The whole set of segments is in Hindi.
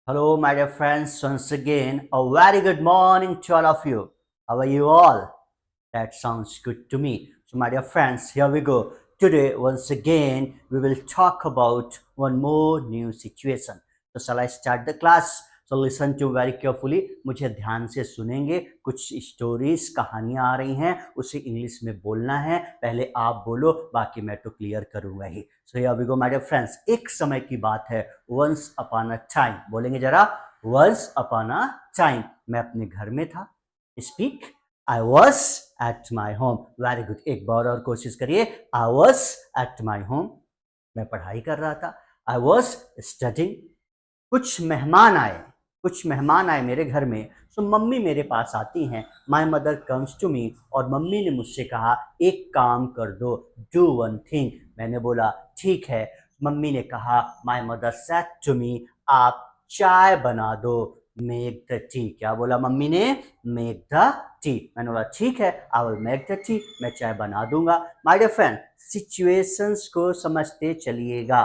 Hello, my dear friends. Once again, a very good morning to all of you. How are you all? That sounds good to me. So, my dear friends, here we go. Today, once again, we will talk about one more new situation. So, shall I start the class? So, listen to very carefully. मुझे ध्यान से सुनेंगे. कुछ स्टोरीज कहानियां आ रही हैं, उसे इंग्लिश में बोलना है. पहले आप बोलो, बाकी मैं तो क्लियर करूंगा ही. So here we go my dear friends. एक समय की बात है. Once upon a time. बोलेंगे जरा. Once upon a time. मैं अपने घर में था. Speak. I was at my home. Very good. एक बार और कोशिश करिए. I was at my home. मैं पढ़ाई कर रहा था. I was studying. कुछ मेहमान आए मेरे घर में. सो मम्मी मेरे पास आती हैं. My mother comes to me. और मम्मी ने मुझसे कहा, एक काम कर दो. Do one thing. मैंने बोला, ठीक है. मम्मी ने कहा, my mother said to me, आप चाय बना दो. Make the tea. क्या बोला मम्मी ने? Make the tea. मैंने बोला, ठीक है, I will make the tea. मैं चाय बना दूंगा. माय डियर फ्रेंड, सिचुएशंस को समझते चलिएगा.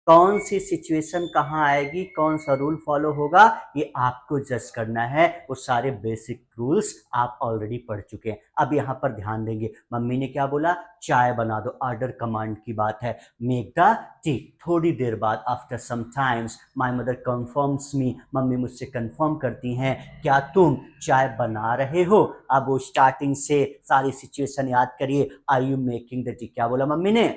कौन सी सिचुएशन कहाँ आएगी, कौन सा रूल फॉलो होगा, ये आपको जज करना है. वो सारे बेसिक रूल्स आप ऑलरेडी पढ़ चुके हैं. अब यहाँ पर ध्यान देंगे. मम्मी ने क्या बोला? चाय बना दो. ऑर्डर कमांड की बात है. Make the tea. थोड़ी देर बाद, after some times, my mother confirms me. Mummy मुझसे कंफर्म करती हैं, क्या तुम चाय बना रहे हो? अब वो स्टार्टिंग से सारी सिचुएशन याद करिए. Are you making the tea? क्या बोला मम्मी ने?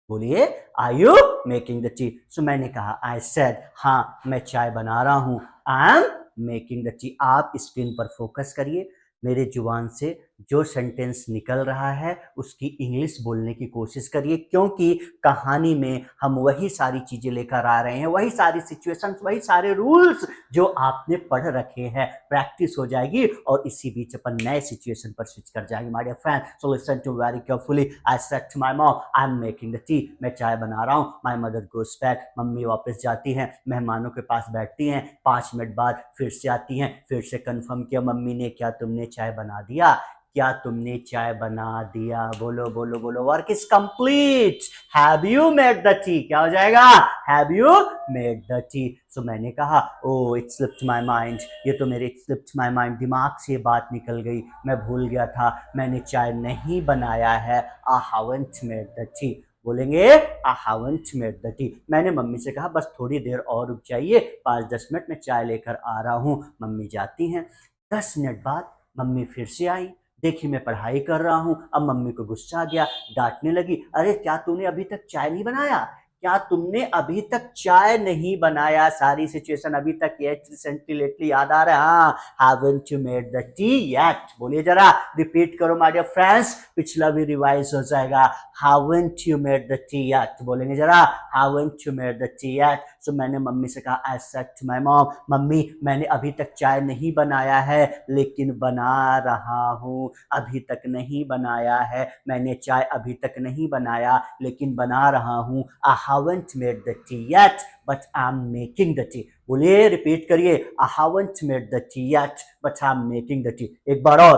बोलिए. Are you making the tea? So मैंने कहा, आई सेड, हाँ मैं चाय बना रहा हूं. I am making the T. आप स्क्रीन पर फोकस करिए. मेरे जुबान से जो सेंटेंस निकल रहा है उसकी इंग्लिश बोलने की कोशिश करिए, क्योंकि कहानी में हम वही सारी चीजें लेकर आ रहे हैं, वही सारी सिचुएशंस, वही सारे रूल्स जो आपने पढ़ रखे हैं. प्रैक्टिस हो जाएगी और इसी बीच अपन नए सिचुएशन पर स्विच कर जाएंगे. My dear friend, so listen to very carefully. I said to my mom, I am making the tea. मैं चाय बना रहा हूँ. My mother goes back. Mummy वापस जाती हैं, मेहमानों के पास बैठती हैं. 5 मिनट बाद फिर से आती हैं. फिर से कंफर्म किया मम्मी ने, क्या तुमने चाय बना दिया? क्या तुमने चाय बना दिया? बोलो बोलो बोलो. Work is complete. Have you made the tea? क्या हो जाएगा? Have you made the tea? So मैंने कहा, oh it slipped my mind. ये तो मेरे स्लिप्ड माई माइंड, दिमाग से बात निकल गई. मैं भूल गया था, मैंने चाय नहीं बनाया है. I haven't made the tea. बोलेंगे, I haven't made the tea. मैंने मम्मी से कहा, बस थोड़ी देर और रुक जाइए, 5-10 मिनट में चाय लेकर आ रहा हूँ. मम्मी जाती हैं. 10 मिनट बाद मम्मी फिर से आई. देखी मैं पढ़ाई कर रहा हूँ. अब मम्मी को गुस्सा आ गया, डांटने लगी, अरे क्या तूने अभी तक चाय नहीं बनाया? क्या तुमने अभी तक चाय नहीं बनाया? सारी सिचुएशन अभी तक ये रिसेंटली लेटली याद आ रहा है. Haven't you made the tea yet? बोलिए जरा. रिपीट करो माय डियर फ्रेंड्स, पिछला भी रिवाइज हो जाएगा. Haven't you made the tea yet? बोलेंगे जरा. Haven't you made the tea yet? So मैंने मम्मी से कहा, I said to my mom, mummy मैंने अभी तक चाय नहीं बनाया है, लेकिन बना रहा हूँ. अभी तक नहीं बनाया है, मैंने चाय अभी तक नहीं बनाया, लेकिन बना रहा हूँ. आई haven't made the tea yet, but I am making the T. बोलिए, रिपीट करिए. आई haven't made the tea yet, but I am making the T. एक बार और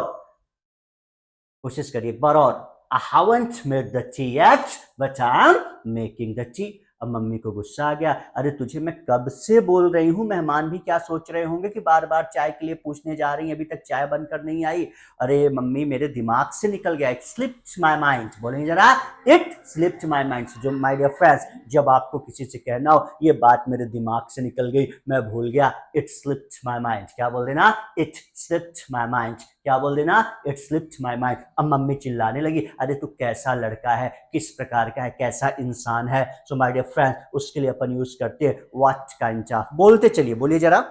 कोशिश करिए, एक बार और. आई haven't made the tea yet, but I am making the T. अब मम्मी को गुस्सा आ गया, अरे तुझे मैं कब से बोल रही हूँ, मेहमान भी क्या सोच रहे होंगे कि बार बार चाय के लिए पूछने जा रही हैं, अभी तक चाय बनकर नहीं आई. अरे मम्मी, मेरे दिमाग से निकल गया. It slipped my mind. बोलेंगे जरा. It slipped my mind. जो माय डियर फ्रेंड्स, जब आपको किसी से कहना हो, ये बात मेरे दिमाग से निकल गई, मैं भूल गया, इट स्लिप्ड माई माइंड. क्या बोल देना? It slipped my mind. क्या बोल देना? It slipped my mind. अब मम्मी चिल्लाने लगी, अरे तू कैसा लड़का है, किस प्रकार का है, कैसा इंसान है. सो माय डियर फ्रेंड, उसके लिए अपन यूज करते हैं व्हाट काइंड ऑफ. बोलते चलिए, बोलिए जरा.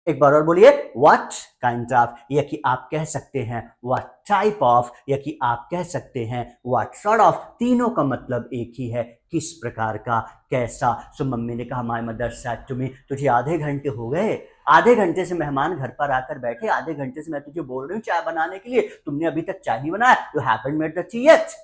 एक बार और बोलिए. व्हाट काइंड ऑफ, या कि आप कह सकते हैं व्हाट टाइप ऑफ, या कि आप कह सकते हैं व्हाट सॉर्ट ऑफ. तीनों का मतलब एक ही है, किस प्रकार का, कैसा. सो मम्मी ने कहा, my mother said to me, तुझे आधे घंटे हो गए, आधे घंटे से मेहमान घर पर आकर बैठे, आधे घंटे से मैं तुझे बोल रही हूँ चाय बनाने के लिए, तुमने अभी तक चाय नहीं बनाया. You haven't made the tea yet.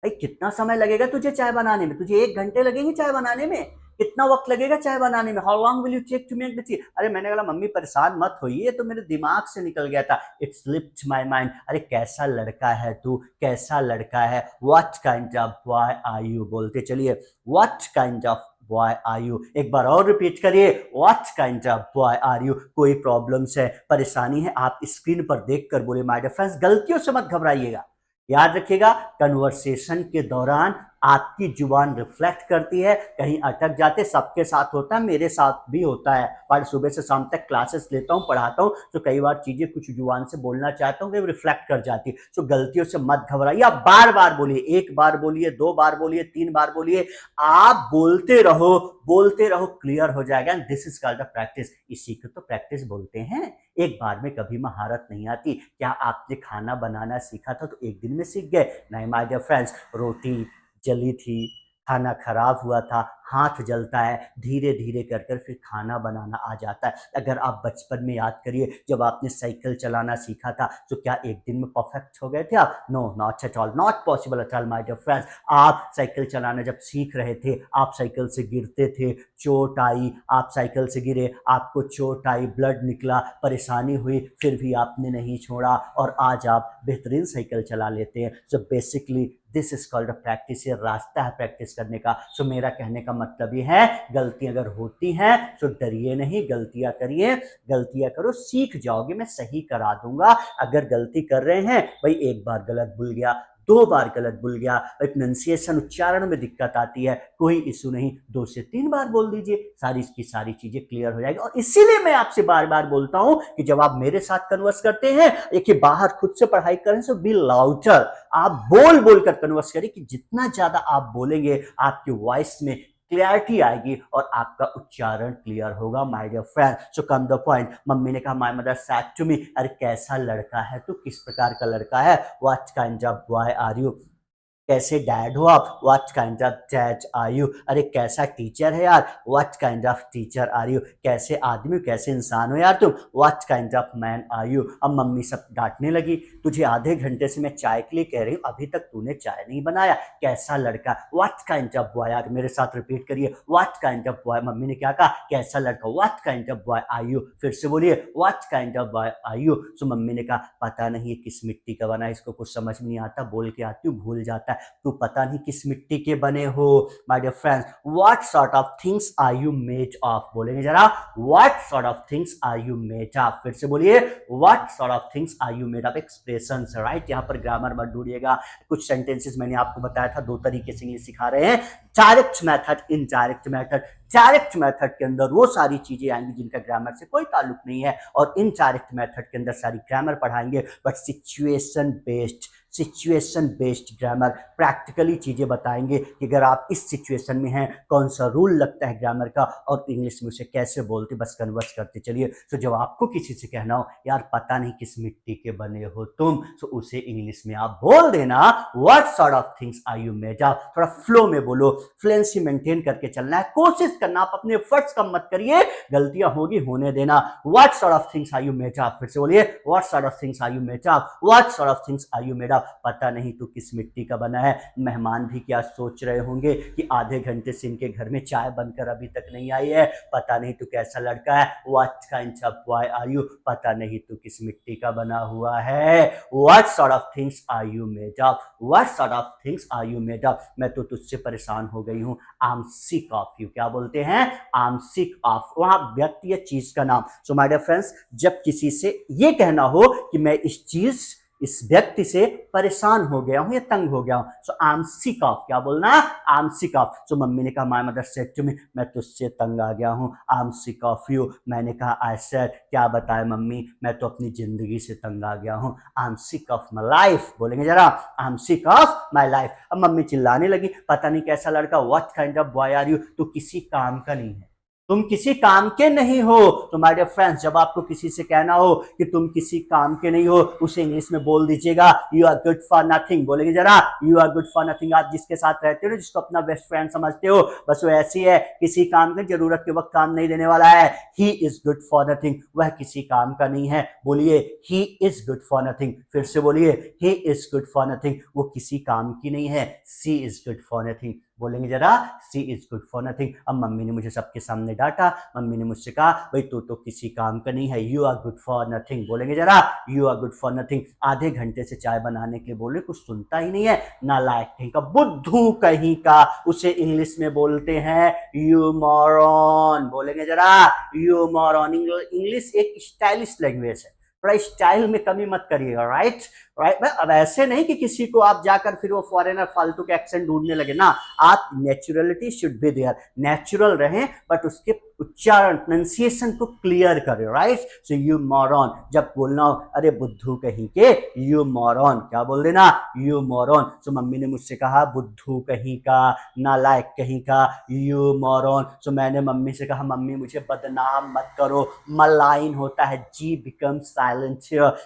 भाई कितना समय लगेगा तुझे चाय बनाने में? तुझे 1 घंटे लगेंगे चाय बनाने में? कितना वक्त लगेगा चाय बनाने में? How long will you take to make the tea? अरे मैंने कहा, मम्मी परेशान मत होइए, ये तो मेरे दिमाग से निकल गया था. It slipped my mind. अरे कैसा लड़का है तू, कैसा लड़का है. What kind of boy are you? बोलते चलिए. What kind of boy are you? एक बार और रिपीट करिए, what kind of boy are you? कोई प्रॉब्लम्स है, परेशानी है, आप स्क्रीन पर देखकर बोले। माय डियर फ्रेंड्स, गलतियों से मत घबराइएगा। याद रखिएगा, कन्वर्सेशन के दौरान आपकी जुबान रिफ्लेक्ट करती है, कहीं अटक जाते, सबके साथ होता है, मेरे साथ भी होता है। पर सुबह से शाम तक क्लासेस लेता हूँ, पढ़ाता हूँ, तो कई बार चीजें कुछ जुबान से बोलना चाहता हूँ, रिफ्लेक्ट कर जाती है। तो गलतियों से मत घबराइए, आप बार बार बोलिए, एक बार बोलिए, दो बार बोलिए, तीन बार बोलिए, आप बोलते रहो, क्लियर हो जाएगा। This is called practice. इसी को तो प्रैक्टिस बोलते हैं। एक बार में कभी महारत नहीं आती। क्या आपने खाना बनाना सीखा था तो एक दिन में सीख गए? नहीं माय डियर फ्रेंड्स, रोटी जली थी, खाना खराब हुआ था, हाथ जलता है, धीरे धीरे कर कर फिर खाना बनाना आ जाता है। अगर आप बचपन में याद करिए, जब आपने साइकिल चलाना सीखा था, तो क्या एक दिन में परफेक्ट हो गए थे आप? No, not at all, not possible at all my dear friends. आप साइकिल चलाना जब सीख रहे थे, आप साइकिल से गिरते थे, चोट आई, आप साइकिल से गिरे, आपको चोट आई, ब्लड निकला, परेशानी हुई, फिर भी आपने नहीं छोड़ा, और आज आप बेहतरीन साइकिल चला लेते हैं। So basically this is called practice. ये रास्ता है प्रैक्टिस करने का। सो मेरा कहने का मतलब ये है, गलती अगर होती हैं तो डरिए नहीं, गलतियां करिए, गलतियां करो, सीख जाओगे, मैं सही करा दूंगा। अगर गलती कर रहे हैं भाई, एक बार गलत भूल गया, दो बार गलत भूल गया, प्रोनाउंसिएशन उच्चारण में दिक्कत आती है, कोई इशू नहीं, दो से तीन बार बोल दीजिए, सारी की सारी चीजें क्लियर हो जाएगी। और इसीलिए मैं आपसे बार बार बोलता हूं कि जब आप मेरे साथ कन्वर्स करते हैं, एक बाहर खुद से पढ़ाई करें, सो बी लाउडर। आप बोल बोल कर कन्वर्स करें, कि जितना ज्यादा आप बोलेंगे, आपकी वॉइस में क्लियरिटी आएगी और आपका उच्चारण क्लियर होगा। My dear friend, so come the point. Mummy ने कहा, my mother said to me, अरे कैसा लड़का है तू, किस प्रकार का लड़का है? What kind of boy are you? कैसे डैड हो आप? What kind of dad are you? अरे कैसा टीचर है यार? What kind of teacher are you? कैसे आदमी, कैसे इंसान हो यार तुम? What kind of man are you? अब मम्मी सब डांटने लगी, तुझे आधे घंटे से मैं चाय के लिए कह रही हूँ, अभी तक तूने चाय नहीं बनाया, कैसा लड़का? What kind of boy are? मेरे साथ रिपीट करिए, what kind of boy. Mummy ने क्या कहा? कैसा लड़का? What kind of boy are you? फिर से बोलिए, what kind of boy are you? So mummy ने कहा, पता नहीं ये किस मिट्टी का बना है, इसको कुछ समझ में नहीं आता, बोल के आती हूँ भूल जाता है, तू पता नहीं किस मिट्टी के बने हो। My dear friends, what sort of things are you made of? बोलेंगे जरा, what sort of things are you made of? फिर से बोलिए, what sort of things are you made of? Expressions, right? यहां पर ग्रामर मत ढूंढिएगा। कुछ सेंटेंसेस मैंने आपको बताया था, दो तरीके से इंग्लिश सिखा रहे हैं, direct method, indirect method. Direct method के अंदर वो सारी चीजें आएंगी जिनका ग्रामर से कोई ताल्लुक नहीं है, और इनडायरेक्ट मेथड के अंदर सारी ग्रामर पढ़ाएंगे, but situation based grammar, practically चीजें बताएंगे कि अगर आप इस सिचुएशन में हैं, कौन सा रूल लगता है ग्रामर का, और इंग्लिश में उसे कैसे बोलते, बस कन्वर्स करते चलिए। तो जब आपको किसी से कहना हो, यार पता नहीं किस मिट्टी के बने हो तुम, तो उसे इंग्लिश में आप बोल देना, what sort of things are you made of? थोड़ा फ्लो में बोलो, फ्लुएंसी मेंटेन करके चलना है, कोशिश करना, आप अपने एफर्ट्स कम मत करिए, गलतियां होगी, होने देना। What sort of things are you made of? फिर से बोलिए, what sort of things are you made of? What sort of things are you made of? पता नहीं तू किस मिट्टी का बना है। मेहमान भी क्या सोच रहे होंगे कि आधे घंटे से इनके घर में चाय बनकर अभी तक नहीं आई है, पता नहीं तू कैसा लड़का है, what kind of boy are you? पता नहीं तू किस मिट्टी का बना हुआ है, what sort of things are you made of? What sort of things are you made of? मैं तो तुझसे परेशान हो गई हूं, I am sick of you. क्या बोलते हैं? आई एम सिक ऑफ, वहां व्यक्ति या चीज का नाम। सो माय डियर फ्रेंड्स, जब किसी से ये कहना हो कि मैं इस व्यक्ति से परेशान हो गया हूं या तंग हो गया हूं, so I am sick of, क्या बोलना? I am sick of. So mummy ने कहा, my mother said to me, मैं तुझसे तंग आ गया हूं, I am sick of you. मैंने कहा, आई सेड, क्या बताए मम्मी, मैं तो अपनी जिंदगी से तंग आ गया हूं, I am sick of my life. बोलेंगे जरा, I am sick of my life. अब मम्मी चिल्लाने लगी, पता नहीं कैसा लड़का, what kind of boy are you? तू किसी काम का नहीं है, तुम किसी काम के नहीं हो। तो माय डियर फ्रेंड्स, जब आपको किसी से कहना हो कि तुम किसी काम के नहीं हो, उसे इंग्लिश में बोल दीजिएगा, you are good for nothing. बोलेंगे जरा, you are good for nothing. आप जिसके साथ रहते हो, जिसको अपना बेस्ट फ्रेंड समझते हो, बस वो ऐसी है, किसी काम के, जरूरत के वक्त काम नहीं देने वाला है। He is good for nothing, वह किसी काम का नहीं है। बोलिए, he is good for nothing. फिर से बोलिए, he is good for nothing, वो किसी काम की नहीं है। सी इज गुड फॉर नथिंग, बोलेंगे जरा, सी इज गुड फॉर नथिंग। अब मम्मी ने मुझे सबके सामने डांटा, मम्मी ने मुझसे कहा भाई तू तो किसी काम का नहीं है, you are good for nothing. बोलेंगे जरा, you are good for nothing. आधे घंटे से चाय बनाने के लिए बोले, कुछ सुनता ही नहीं है, नालायक कहीं का, बुद्धू कहीं का, उसे इंग्लिश में बोलते हैं यू मॉरन। बोलेंगे जरा, यू मॉरन। इंग्लिश एक स्टाइलिश लैंग्वेज है, थोड़ा स्टाइल में कमी मत करिएगा, राइट राइट। अब ऐसे नहीं कि किसी को आप जाकर फिर वो फॉरेनर फालतू के एक्सेंट ढूंढने लगे ना, आप naturality should be there, natural रहें, बट उसके उच्चारण प्रोनाउंसिएशन को क्लियर करें, राइट। सो यू मॉरन, जब बोलना हो अरे बुद्धू कहीं के, यू मॉरन, क्या बोल देना, यू मॉरन। सो मम्मी ने मुझसे कहा बुद्धू कहीं का, नालायक कहीं का, यू मॉरन। सो मैंने मम्मी से कहा मम्मी मुझे बदनाम मत करो, मलाइन होता है, जी बिकम साइलेंट,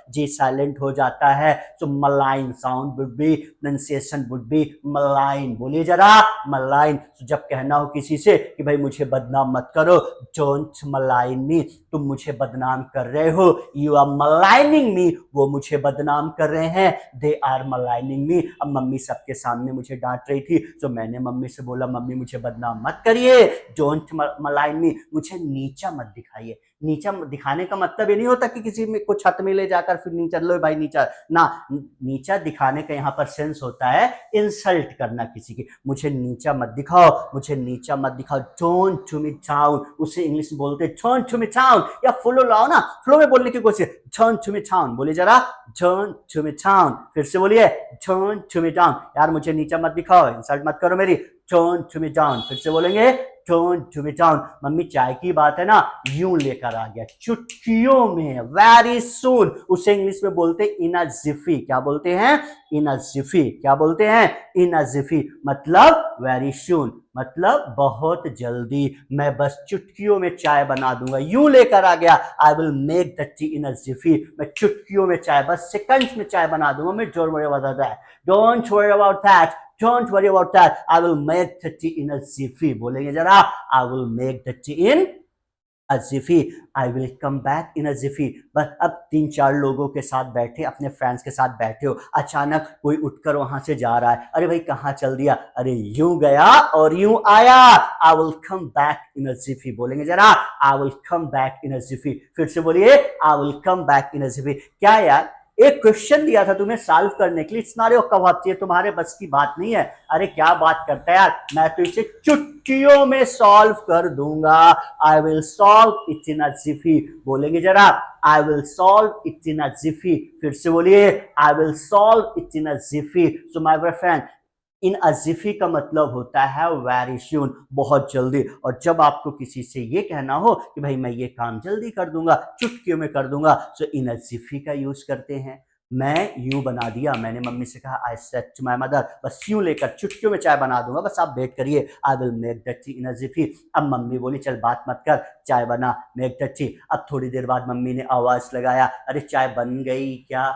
जी साइलेंट हो जाता है, so malign sound would be, pronunciation would be malign। बोलिए जरा, malign। so जब कहना हो किसी से कि भाई मुझे बदनाम मत करो, don't malign me, तुम मुझे बदनाम कर रहे हो, you are maligning me, वो मुझे बदनाम कर रहे हैं, they are maligning me। अब मम्मी सबके सामने मुझे डांट रही थी, तो मैंने मम्मी से बोला मम्मी मुझे बदनाम मत करिए, don't malign me, मुझे नीचा मत दिखाइए। नीचा दिखाने का मतलब ये नहीं होता कि किसी में को छत में ले जाकर फिर नीचा, लो भाई नीचा ना, नीचा दिखाने का यहाँ पर सेंस होता है इंसल्ट करना किसी की। मुझे नीचा मत दिखाओ, मुझे नीचा मत दिखाओ, डोंट टू मी डाउन, उसे इंग्लिश में बोलते हैं डोंट टू मी डाउन, या फ्लो लाओ ना, फ्लो में बोलने की कोशिश, डोंट टू मी डाउन। बोलिए जरा, डोंट टू मी डाउन, फिर से बोलिए, डोंट टू मी डाउन। यार मुझे नीचा मत दिखाओ, इंसल्ट मत करो मेरी, डोंट टू मी डाउन। फिर से बोलेंगे, don't to me down. Mummy चाय की बात है ना, यूं लेकर आ गया चुटकियों में, वेरी सून, उसे इंग्लिश में बोलते हैं इन अ जिफी। क्या बोलते हैं, इन अ जिफी। क्या बोलते हैं, इन अ जिफी, मतलब वेरी सून, मतलब बहुत जल्दी, मैं बस चुटकियों में चाय बना दूंगा, यूं लेकर आ गया, I will make the tea in a jiffy, मैं चुटकियों में चाय, बस सेकंड्स में चाय बना दूंगा मैं, don't worry about that, don't worry about that, don't worry about that, I will make the tea in a jiffy। बोलेंगे जरा, I will make the tea in a jiffy, I will come back in a jiffy। बस अब 3-4 लोगों के साथ बैठे, अपने फ्रेंड्स के साथ बैठे हो, अचानक कोई उठकर वहां से जा रहा है, अरे भाई कहाँ चल दिया, अरे यूं गया और यूं आया, I will come back in a jiffy। बोलेंगे जरा, I will come back in a jiffy। फिर से बोलिए, I will come back in a jiffy। क्या यार, एक क्वेश्चन दिया था तुम्हें सॉल्व करने के लिए, इट्स नॉट योर कप, ये तुम्हारे बस की बात नहीं है। अरे क्या बात करता है यार, मैं तो इसे चुटकियों में सॉल्व कर दूंगा, I will solve it in a jiffy. बोलेंगे जरा, I will solve it in a jiffy. फिर से बोलिए, I will solve it in a jiffy. So my friend, in a jiffy का मतलब होता है वेरी सून, बहुत जल्दी। और जब आपको किसी से ये कहना हो कि भाई मैं ये काम जल्दी कर दूंगा, चुटकियों में कर दूंगा, सो इन अजिफी का यूज करते हैं। मैं यूं बना दिया, मैंने मम्मी से कहा I said to my mother, बस यूं लेकर चुटकियों में चाय बना दूंगा, बस आप वेट करिए, I will make the tea in a jiffy. अब मम्मी बोली चल बात मत कर, चाय बना, मेक द टी। अब थोड़ी देर बाद मम्मी ने आवाज लगाया, अरे चाय बन गई क्या,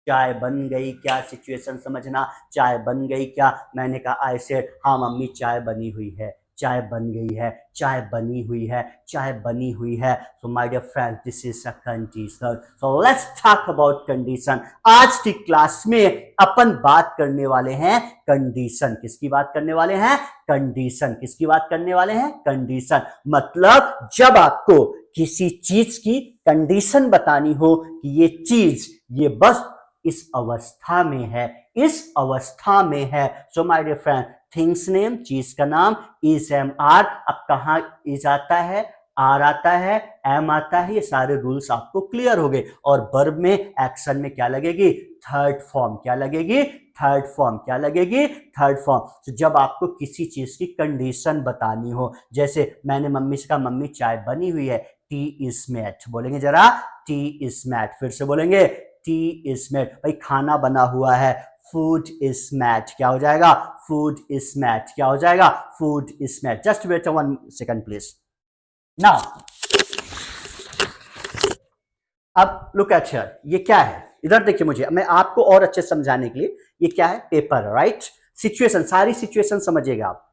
चाय बन गई क्या, सिचुएशन समझना, चाय बन गई क्या। मैंने कहा आई सेड हाँ मम्मी चाय बनी हुई है, चाय बन गई है, चाय बनी हुई है, चाय बनी हुई है। So my dear friend, this is a condition. So let's talk about condition. आज की क्लास में अपन बात करने वाले हैं कंडीशन। किसकी बात करने वाले हैं, कंडीशन। किसकी बात करने वाले हैं, कंडीशन। मतलब जब आपको किसी चीज की कंडीशन बतानी हो कि ये चीज, ये बस इस अवस्था में है, इस अवस्था में है। So my dear friend, things name, चीज का नाम, इज एम आर। अब कहाँ इज आता है, आर आता है, एम आता है, ये सारे रूल्स आपको क्लियर हो गए। और वर्ब में एक्शन में क्या लगेगी, थर्ड फॉर्म। क्या लगेगी, थर्ड फॉर्म। क्या लगेगी, थर्ड फॉर्म। तो जब आपको किसी चीज की कंडीशन बतानी हो, जैसे मैंने मम्मी से कहा मम्मी चाय बनी हुई है, टी इज मेट। बोलेंगे जरा, टी इज मेट। फिर से बोलेंगे, टी इज मेट। भाई खाना बना हुआ है, फूड इज मेट। क्या हो जाएगा, फूड इज मेट। क्या हो जाएगा, food is made. Just wait 1 second please. Now अब लुक एट हियर, ये क्या है, इधर देखिए मुझे, मैं आपको और अच्छे समझाने के लिए, ये क्या है, पेपर, राइट। सिचुएशन, सारी सिचुएशन समझिएगा आप।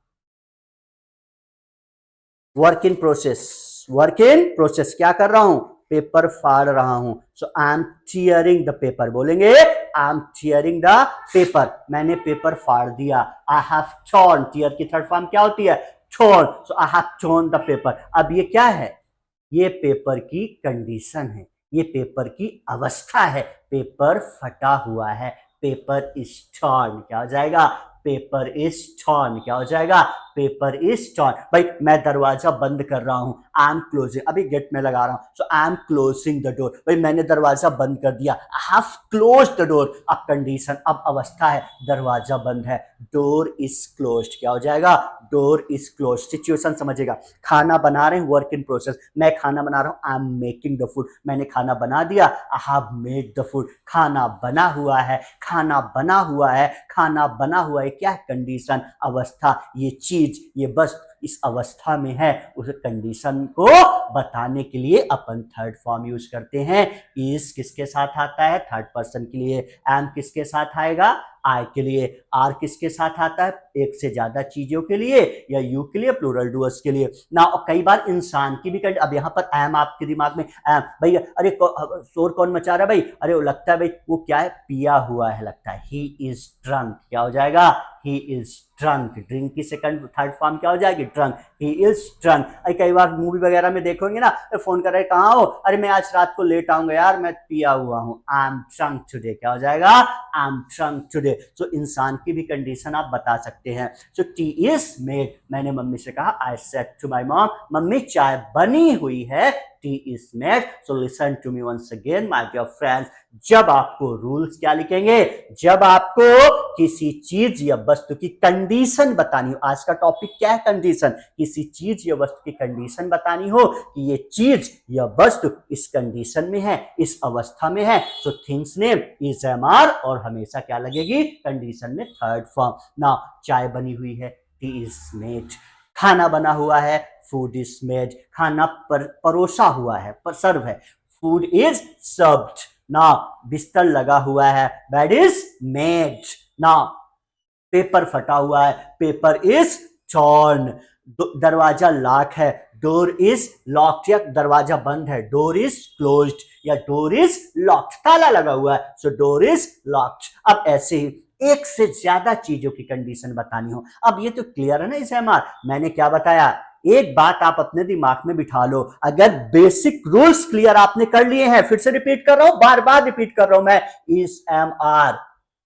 Work in process, work in process, क्या कर रहा हूं, पेपर फाड़ रहा हूं। So I am tearing the paper. बोलेंगे I am tearing the paper, मैंने पेपर फाड़ दिया। आई हैव टॉर्न, टीयर की थर्ड फॉर्म क्या होती है? Torn. So I have torn the paper. अब ये क्या है? ये पेपर की कंडीशन है, ये पेपर की अवस्था है। पेपर फटा हुआ है, पेपर इज टॉर्न। क्या हो जाएगा? Paper is torn. क्या हो जाएगा? Paper is torn. भाई मैं दरवाजा बंद कर रहा हूं, आई एम क्लोजिंग, अभी गेट में लगा रहा हूं, so I am closing the door. भाई मैंने दरवाजा बंद कर दिया, I have close the door. अब कंडीशन, अब अवस्था है, दरवाजा बंद है, डोर इज क्लोज्ड। क्या हो जाएगा? Door is closed. सिचुएशन समझिएगा, खाना बना रहे हैं, वर्क इन प्रोसेस, मैं खाना बना रहा हूं, I am making the food, मैंने खाना बना दिया, I have made the food. खाना बना हुआ है, खाना बना हुआ है, खाना बना हुआ है, क्या कंडीशन? अवस्था। ये चीज, ये बस इस अवस्था में है, उस कंडीशन को बताने के लिए अपन थर्ड फॉर्म यूज करते हैं। इज किसके साथ आता है? थर्ड पर्सन के लिए। एम किसके साथ आएगा? आई के लिए। आर किसके साथ आता है? एक से ज्यादा चीजों के लिए, या यू के लिए, प्लूरल डूअर्स के लिए ना। और कई बार इंसान की भी अब यहाँ पर एम आपके दिमाग में, एम भाई, अरे शोर कौन मचा रहा है भाई? अरे वो लगता है भाई वो क्या है? पिया हुआ है लगता है। He is drunk. क्या हो जाएगा? He is drunk. ड्रिंक की सेकंड थर्ड फॉर्म क्या हो जाएगी? ड्रंक। He is drunk. कई बार मूवी वगैरह में देखोगे ना, फोन कर रहे कहाँ हो? अरे मैं आज रात को लेट आऊंगा यार, मैं पिया हुआ हूँ, आई एम ड्रंक टुडे। क्या हो जाएगा? I am drunk today. तो इंसान की भी कंडीशन आप बता सकते हैं। सो टी इज मेड, मैंने मम्मी से कहा, I said to my mom, mummy चाय बनी हुई है, tea is made. So listen to me once again my dear friends, जब आपको रूल्स क्या लिखेंगे? जब आपको किसी चीज या वस्तु की कंडीशन बतानी हो, आज का टॉपिक क्या है? कंडीशन। किसी चीज या वस्तु की कंडीशन बतानी हो कि ये चीज या वस्तु इस कंडीशन में है, इस अवस्था में है, so things name is am are, और हमेशा क्या लगेगी? कंडीशन में थर्ड फॉर्म। ना, चाय बनी हुई है, टी इज मेड। खाना बना हुआ है, फूड इज मेड। खाना परोसा हुआ है, सर्व है, फूड इज सर्व्ड। ना, बिस्तर लगा हुआ है, बेड इज मेड। ना, पेपर फटा हुआ है, पेपर इज टॉर्न। दरवाजा लॉक है, डोर इज लॉक्ड, या दरवाजा बंद है, डोर इज क्लोज्ड, या डोर इज लॉक्ड, ताला लगा हुआ है, सो डोर इज लॉक्ड। अब ऐसे ही एक से ज्यादा चीजों की कंडीशन बतानी हो। अब ये तो क्लियर है ना इस एमआर, मैंने क्या बताया? एक बात आप अपने दिमाग में बिठा लो, अगर बेसिक रूल्स क्लियर आपने कर लिए हैं, फिर से रिपीट कर रहा हूं, बार बार रिपीट कर रहा हूं मैं, is am are,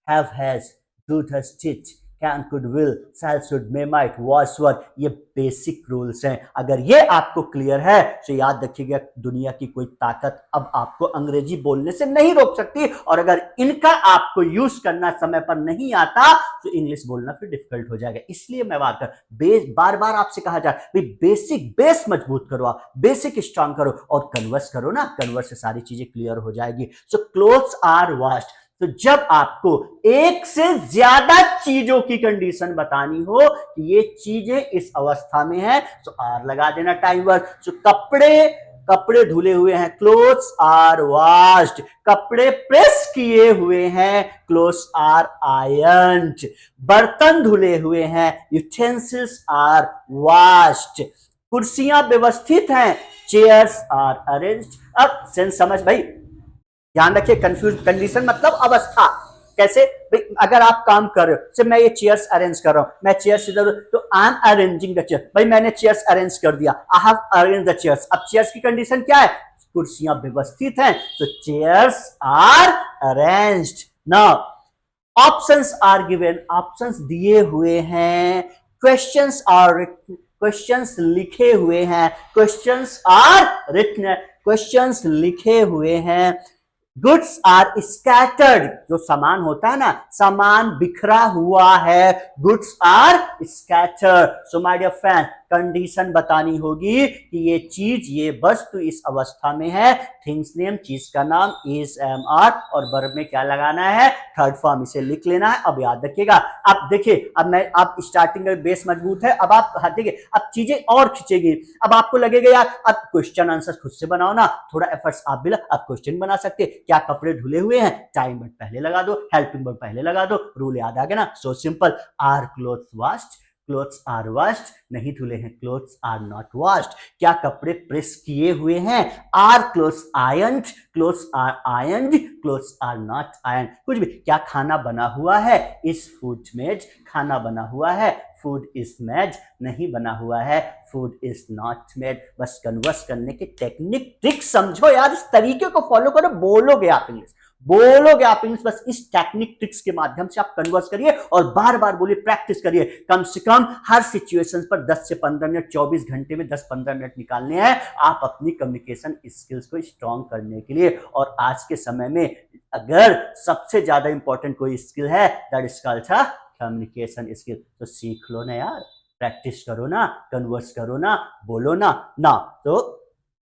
have has, do has did, can could will, shall should may might was were, ये बेसिक रूल्स हैं। अगर ये आपको क्लियर है तो याद रखिएगा, दुनिया की कोई ताकत अब आपको अंग्रेजी बोलने से नहीं रोक सकती, और अगर इनका आपको यूज करना समय पर नहीं आता तो इंग्लिश बोलना फिर डिफिकल्ट हो जाएगा। इसलिए मैं बार बार आपसे कहा जाए भाई, बेसिक बेस मजबूत करो, आप बेसिक स्ट्रांग करो और कन्वर्स करो ना, कन्वर्स से सारी चीजें क्लियर हो जाएगी। सो क्लोथ्स आर वॉश्ड। तो जब आपको एक से ज्यादा चीजों की कंडीशन बतानी हो कि ये चीजें इस अवस्था में है, तो आर लगा देना टाइम वर्ड। तो कपड़े धुले हुए हैं, क्लोथ्स आर वॉश्ड। कपड़े प्रेस किए हुए हैं, क्लोथ्स आर आयरन्ड। बर्तन धुले हुए हैं, यूटेंसिल्स आर वॉश्ड। कुर्सियां व्यवस्थित हैं, चेयर्स आर अरेंज्ड। अब सेंस समझ भाई, ध्यान रखिए, कंफ्यूज कंडीशन मतलब अवस्था। कैसे भाई? अगर आप काम कर रहे हो, सिर्फ मैं ये चेयर्स अरेंज कर रहा हूं, मैं चेयर्स इधर, तो I am arranging the chair, भाई मैंने चेयर्स अरेंज कर दिया, I have arrange the chairs. अब चेयर्स की कंडीशन क्या है? कुर्सियां व्यवस्थित हैं, तो chairs are arranged. Now options are given, options दिए हुए हैं। क्वेश्चंस लिखे हुए हैं, क्वेश्चंस आर रिटन, क्वेश्चंस लिखे हुए हैं। गुड्स आर स्कैटर्ड, जो सामान होता है ना, सामान बिखरा हुआ है, goods are scattered. So my dear friend, condition बतानी होगी कि ये चीज, ये वस्तु इस अवस्था में है। थिंग्स नेम, चीज का नाम, इज एम आर, और वर्ब में क्या लगाना है? Third form. इसे लिख लेना है। अब याद रखिएगा, अब देखिए, अब स्टार्टिंग में बेस मजबूत है, अब आप देखिए, अब चीजें और खिंचेगी। अब आपको लगेगा यार, अब क्वेश्चन आंसर खुद से बनाओ ना, थोड़ा एफर्ट्स आप भी अब क्वेश्चन बना सकते। क्या कपड़े धुले हुए हैं? टाइम वर्ड पहले लगा दो, हेल्पिंग वर्ड पहले लगा दो, रूल याद आ गया ना। So simple, are clothes washed, clothes are washed, नहीं धुले हैं, क्लोथ्स आर नॉट वॉश्ड। क्या कपड़े प्रेस किए हुए हैं? Are clothes ironed, clothes are ironed, clothes are not iron. कुछ भी। क्या खाना बना हुआ है? इज फूड मेड, खाना बना हुआ है, फूड इज मेड, नहीं बना हुआ है, फूड इज नॉट मेड। बस कन्वर्स करने की टेक्निक ट्रिक समझो यार, इस तरीके को फॉलो करो, बोलोगे आप इंग्लिश, बोलोगे आप इंग्लिश। बस इस टेक्निक ट्रिक्स के माध्यम से आप कन्वर्स करिए और बार बार बोलिए, प्रैक्टिस करिए। कम से कम हर सिचुएशन पर 10 से 15 मिनट, 24 घंटे में 10-15 मिनट निकालने हैं आप अपनी कम्युनिकेशन स्किल्स को स्ट्रॉन्ग करने के लिए। और आज के समय में अगर सबसे ज्यादा इंपॉर्टेंट कोई स्किल है, that is called communication skill. तो सीख लो ना यार, प्रैक्टिस करो ना, कन्वर्स करो ना, बोलो ना। ना तो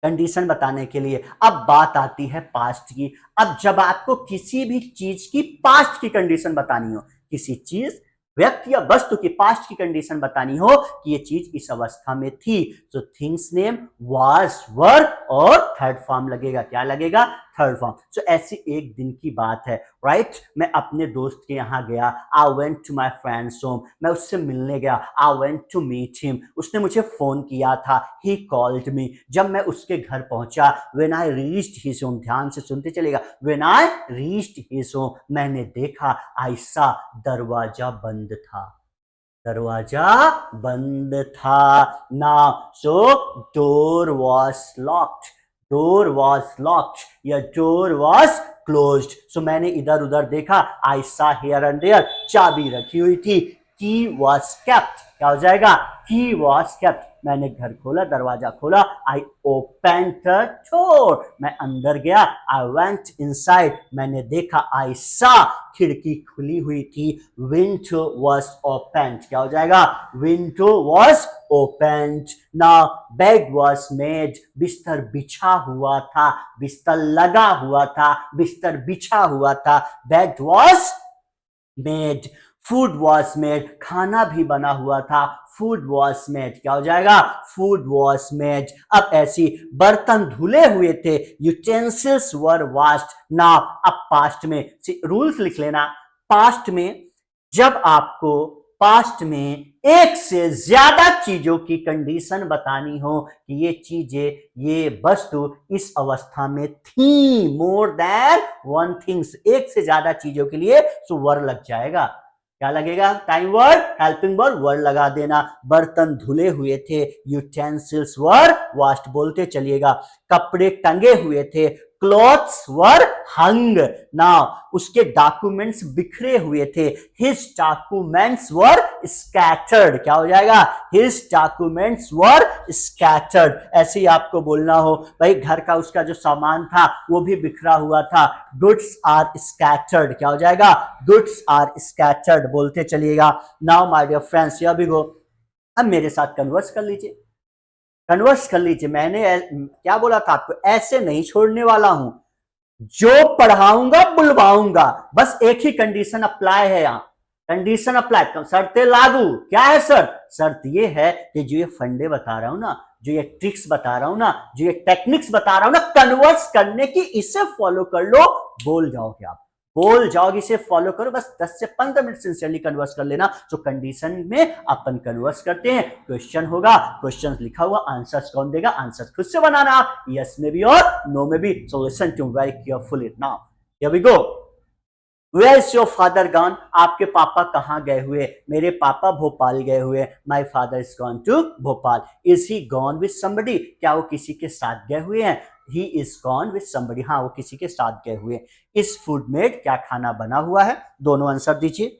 कंडीशन बताने के लिए अब बात आती है पास्ट की। अब जब आपको किसी भी चीज की पास्ट की कंडीशन बतानी हो, किसी चीज, व्यक्ति या वस्तु की पास्ट की कंडीशन बतानी हो कि ये चीज इस अवस्था में थी, तो थिंग्स नेम वाज, वर और थर्ड फॉर्म लगेगा। क्या लगेगा? Third form. सो ऐसी एक दिन की बात है, राइट? मैं अपने दोस्त के यहाँ गया, I went to my friends home, मैं उससे मिलने गया, I went to meet him, उसने मुझे फोन किया था, ही कॉल्ड मी। जब मैं उसके घर पहुंचा, when I reached his home, ध्यान से सुनते चलेगा, when I reached his home, मैंने देखा, आई सा, दरवाजा बंद था, दरवाजा बंद था। Now so door was locked, door was locked या डोर वॉज क्लोज्ड। सो मैंने इधर उधर देखा, आई सा हियर एंड देयर, चाबी रखी हुई थी, की वॉज केप्ट। क्या हो जाएगा? की वॉज केप्ट। मैंने घर खोला, दरवाजा खोला, आई ओपन द डोर, मैं अंदर गया, आई वेंट इनसाइड, मैंने देखा, आई सा, खिड़की खुली हुई थी, विंडो वॉज ओपन। क्या हो जाएगा? Window was open. Now bed was made, बिस्तर बिछा हुआ था, बिस्तर लगा हुआ था, बिस्तर बिछा हुआ था, bed was made. Food was made, खाना भी बना हुआ था, फूड वॉज मेड। क्या हो जाएगा? Food was made. अब ऐसी, बर्तन धुले हुए थे, यूटेंसिल्स वर वॉश्ड। नाउ अब पास्ट में रूल्स लिख लेना। पास्ट में जब आपको पास्ट में एक से ज्यादा चीजों की कंडीशन बतानी हो कि ये चीजें, ये वस्तु इस अवस्था में थी, मोर देन वन थिंग्स, एक से ज्यादा चीजों के लिए, सो वर लग जाएगा। क्या लगेगा? Time word, helping word, word लगा देना। बर्तन धुले हुए थे, यूटेंसिल्स वर वॉश्ड, बोलते चलिएगा। कपड़े टंगे हुए थे, क्लॉथ्स वर हंग। नाउ उसके डॉक्यूमेंट्स बिखरे हुए थे, हिज डॉक्यूमेंट्स वर स्कैटर्ड। क्या हो जाएगा? His documents were scattered. ऐसे ही आपको बोलना हो, भाई घर का उसका जो सामान था वो भी बिखरा हुआ था, गुड्स आर स्कैटर्ड। क्या हो जाएगा? गुड्स आर स्कैटर्ड, बोलते चलिएगा। Now my dear friends, here we go. अब मेरे साथ कन्वर्स कर लीजिए, कन्वर्स कर लीजिए। मैंने क्या बोला था आपको? ऐसे नहीं छोड़ने वाला हूं, जो पढ़ाऊंगा बुलवाऊंगा। बस एक ही कंडीशन अप्लाई है यहाँ, कंडीशन अप्लाई, तो शर्तें लागू। क्या है शर्त? शर्त ये है कि जो ये फंडे बता रहा हूं ना, जो ये ट्रिक्स बता रहा हूं ना, जो ये टेक्निक्स बता रहा हूं ना कन्वर्स करने की, इसे फॉलो कर लो, बोल जाओगे आप, बोल जाओगे। इसे फॉलो करो, बस 10 से 15 मिनट सिंसियरली कन्वर्स कर लेना। तो कंडीशन में अपन कन्वर्स करते हैं, क्वेश्चन होगा, क्वेश्चन लिखा हुआ, आंसर्स कौन देगा? आंसर्स खुद से बनाना आप, यस में भी और नो में भी। So listen to very carefully now, here we go. Where is your father gone? आपके पापा कहाँ गए हुए? मेरे पापा भोपाल गए हुए, my father is gone to Bhopal. Is he gone with somebody? क्या वो किसी के साथ गए हुए हैं? He is gone with somebody, हाँ वो किसी के साथ गए हुए। Is food made? क्या खाना बना हुआ है? दोनों आंसर दीजिए।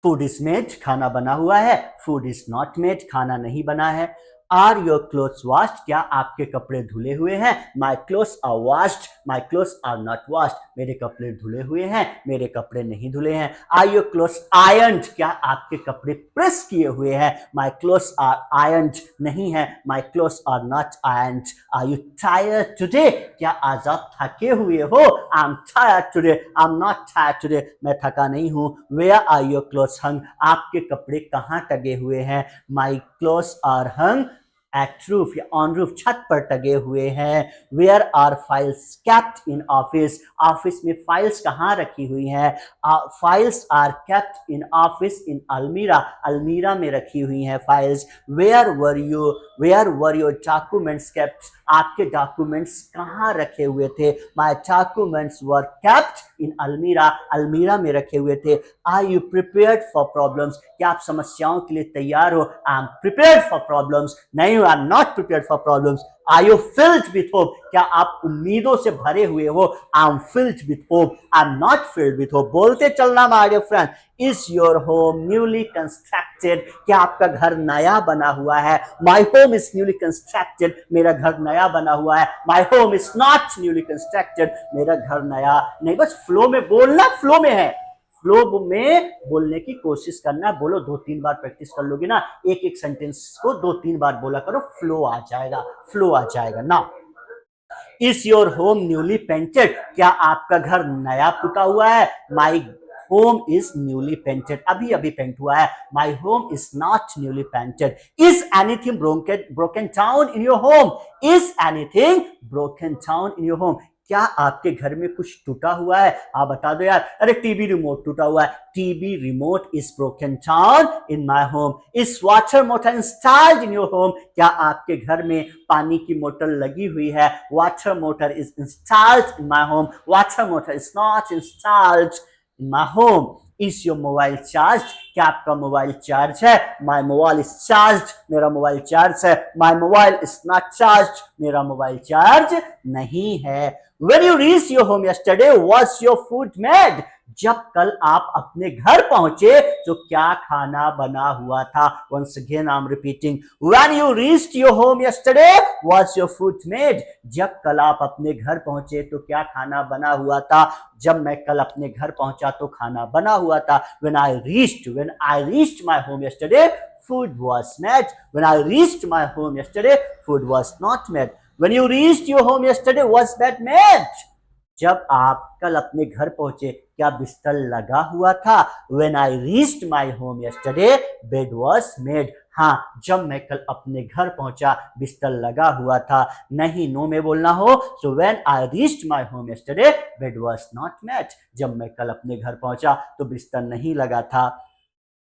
फूड इज मेड, खाना बना हुआ है, फूड इज नॉट मेड, खाना नहीं बना है। Are your clothes washed? क्या आपके कपड़े धुले हुए हैं? My clothes are washed, my clothes are not washed, मेरे कपड़े धुले हुए हैं, मेरे कपड़े नहीं धुले हैं। Are your clothes ironed? क्या आपके कपड़े प्रेस किए हुए हैं? माई क्लोथ्स आर आयरन्ड, नहीं है, my clothes are not ironed. Are you tired today? क्या आज आप थके हुए हो? I am tired today, I am not tired today, मैं थका नहीं हूं। Where are your clothes hung? आपके कपड़े कहाँ टंगे हुए हैं? My clothes are hung at roof या ऑन रूफ, छत पर टंगे हुए हैं। Where are files kept in office, office में फाइल्स कहाँ रखी हुई हैं? Files are kept in office in अलमीरा, अलमीरा में रखी हुई हैं files. Where were your documents kept, आपके डॉक्यूमेंट्स कहाँ रखे हुए थे? माई डॉक्यूमेंट्स वर केप्ट इन अलमीरा, अलमीरा में रखे हुए थे। Are you prepared for problems, क्या आप समस्याओं के लिए तैयार हो? I am prepared for problems, नहीं I am not prepared for problems. Are you filled with hope, क्या आप उम्मीदों से भरे हुए हो? I am filled with hope, I am not filled with hope. बोलते चलना my dear friend. Is your home newly constructed, क्या आपका घर नया बना हुआ है? My home is newly constructed, मेरा घर नया बना हुआ है। My home is not newly constructed, मेरा घर नया नहीं। बस फ्लो में बोलना, फ्लो में है, फ्लो में बोलने की कोशिश करना। बोलो, 2-3 बार प्रैक्टिस कर लोगे ना, एक एक सेंटेंस को 2-3 बार बोला करो, फ्लो आ जाएगा, फ्लो आ जाएगा ना। Is your home newly painted, क्या आपका घर नया पुता हुआ है? My home is newly painted, अभी अभी पेंट हुआ है। My home is not newly painted. Is anything broken down in your home, is anything broken down in your home, क्या आपके घर में कुछ टूटा हुआ है? आप बता दो यार। अरे टीवी रिमोट टूटा हुआ है, TV remote is broken down in my home. Is water motor installed in your home, क्या आपके घर में पानी की मोटर लगी हुई है? Water motor is installed in my home, water motor is not installed in my home. Is your mobile charge, क्या आपका मोबाइल चार्ज है? माई मोबाइल इज चार्ज, मेरा मोबाइल चार्ज है। My mobile is not charge, मेरा मोबाइल चार्ज नहीं है। When you reached your home yesterday, was your food made? जब कल आप अपने घर पहुंचे तो क्या खाना बना हुआ था? Once again I'm repeating. When you reached your home yesterday, was your food made? जब कल आप अपने घर पहुंचे तो क्या खाना बना हुआ था? जब मैं कल अपने घर पहुंचा तो खाना बना हुआ था। When I reached my home yesterday, food was made. When I reached my home yesterday, food was not made. When you reached your home yesterday, was bed made? जब आप कल अपने घर पहुंचे क्या बिस्तर लगा हुआ था? When I reached my home yesterday, bed was made. हाँ, जब मैं कल अपने घर पहुंचा बिस्तर लगा हुआ था। नहीं, नो में बोलना हो so when I reached my home yesterday, bed was not made. जब मैं कल अपने घर पहुंचा तो बिस्तर नहीं लगा था।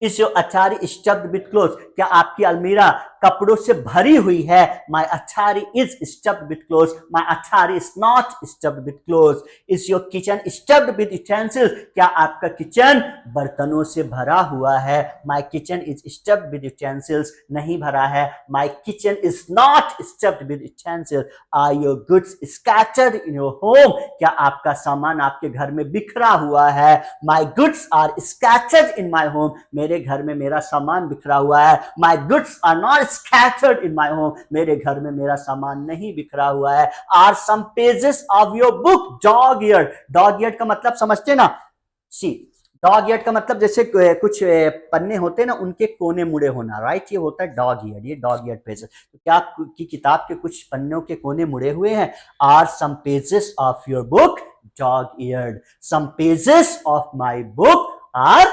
इस अचारी स्टफ्ड विथ क्लोथ, क्या आपकी अलमीरा कपड़ों से भरी हुई है? माई अचारी is stuffed with cloth, my अचारी is not stuffed with cloth. Is your kitchen stuffed with utensils, क्या आपका किचन बर्तनों से भरा हुआ है? My kitchen is stuffed with utensils, नहीं भरा है। My kitchen is not stuffed with utensils. Are your goods scattered in your home, क्या आपका सामान आपके घर में बिखरा हुआ है? My goods are scattered in my home, मेरे घर में मेरा सामान बिखरा हुआ है। My goods are not scattered in my home, मेरे घर में मेरा सामान नहीं बिखरा हुआ है। Are some pages of your book dog eared? Dog eared का मतलब समझते ना? सी डॉग ईयर्ड का मतलब जैसे कुछ पन्ने होते हैं ना, उनके कोने मुड़े होना, राइट? ये होता है डॉग ईयर्ड, ये डॉग ईयर्ड पेजेस। तो क्या की किताब के कुछ पन्नों के कोने मुड़े हुए हैं? Are some pages of your book dog eared? Some pages of my book are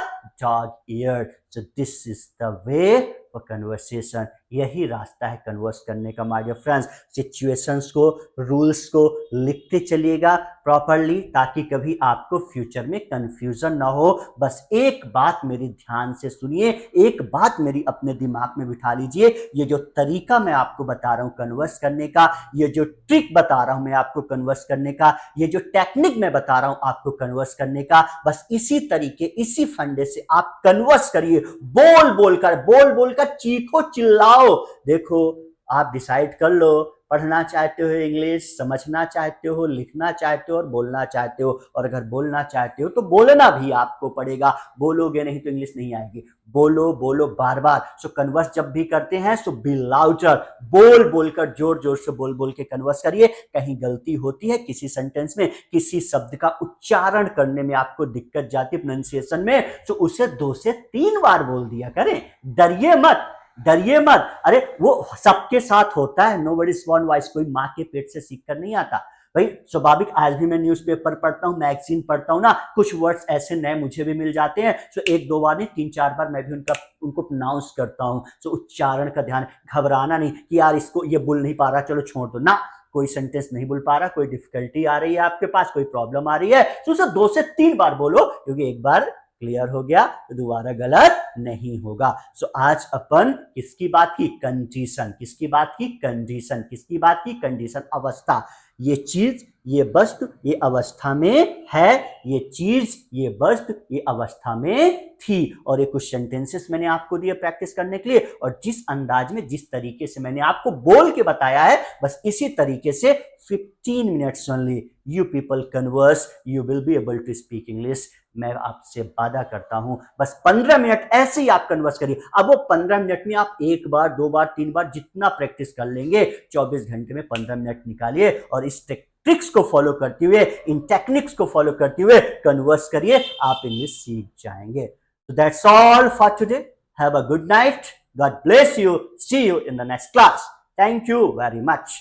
dog eared. So this is the way for conversation, यही रास्ता है कन्वर्स करने का माय डियर फ्रेंड्स। सिचुएशंस को, रूल्स को लिखते चलिएगा प्रॉपरली, ताकि कभी आपको फ्यूचर में कंफ्यूजन ना हो। बस एक बात मेरी ध्यान से सुनिए, एक बात मेरी अपने दिमाग में बिठा लीजिए। ये जो तरीका मैं आपको बता रहा हूं कन्वर्स करने का, ये जो ट्रिक बता रहा हूं मैं आपको कन्वर्स करने का, ये जो टेक्निक मैं बता रहा हूं आपको कन्वर्स करने का, बस इसी तरीके, इसी फंडे से आप कन्वर्स करिए। बोल बोलकर चीखो, चिल्लाओ। देखो, आप डिसाइड कर लो, पढ़ना चाहते हो इंग्लिश, समझना चाहते हो, लिखना चाहते हो और बोलना चाहते हो। और अगर बोलना चाहते हो तो बोलना भी आपको पड़ेगा, बोलोगे नहीं तो इंग्लिश नहीं आएगी। बोलो बोलो बार बार। सो कन्वर्स जब भी करते हैं सो बी लाउडर, बोल बोलकर जोर जोर से बोल बोल के कन्वर्स करिए। कहीं गलती होती है किसी सेंटेंस में, किसी शब्द का उच्चारण करने में आपको दिक्कत जाती है प्रोनाउंसिएशन में, तो उसे 2 से 3 बार बोल दिया करें। डरिए मत, डरिए मत। अरे वो सबके साथ होता है, नोबडी इज बॉर्न वाइज, कोई माँ के पेट से सीख कर नहीं आता। भाई स्वाभाविक आज भी मैं न्यूज़पेपर पढ़ता हूँ, मैगजीन पढ़ता हूँ ना, कुछ वर्ड्स ऐसे नए मुझे भी मिल जाते हैं, सो एक दो बार नहीं 3-4 बार मैं भी उनको प्रोनाउंस करता हूँ। सो उच्चारण का ध्यान, घबराना नहीं कि यार इसको ये बोल नहीं पा रहा चलो छोड़ दो ना, कोई सेंटेंस नहीं बोल पा रहा, कोई डिफिकल्टी आ रही है आपके पास, कोई प्रॉब्लम आ रही है, तो उसे 2 से 3 बार बोलो, क्योंकि एक बार क्लियर हो गया तो दोबारा गलत नहीं होगा। सो आज अपन किसकी बात की? कंडीशन। किसकी बात की? कंडीशन। किसकी बात की? कंडीशन, अवस्था। ये चीज, ये वस्तु, ये अवस्था में है, ये चीज, ये वस्तु, ये अवस्था में थी। और ये कुछ सेंटेंसेस मैंने आपको दिए प्रैक्टिस करने के लिए, और जिस अंदाज में, जिस तरीके से मैंने आपको बोल के बताया है, बस इसी तरीके से 15 minutes only you people converse, you will be able to speak English. मैं आपसे वादा करता हूं, बस 15 मिनट ऐसे ही आप कन्वर्स करिए। अब वो 15 मिनट में आप एक बार, दो बार, तीन बार जितना प्रैक्टिस कर लेंगे, 24 घंटे में 15 मिनट निकालिए और इस ट्रिक्स को फॉलो करते हुए, इन टेक्निक्स को फॉलो करते हुए कन्वर्स करिए, आप इंग्लिश सीख जाएंगे। So that's all for today. Have a good night. God bless you. See you in the next class. Thank you very much.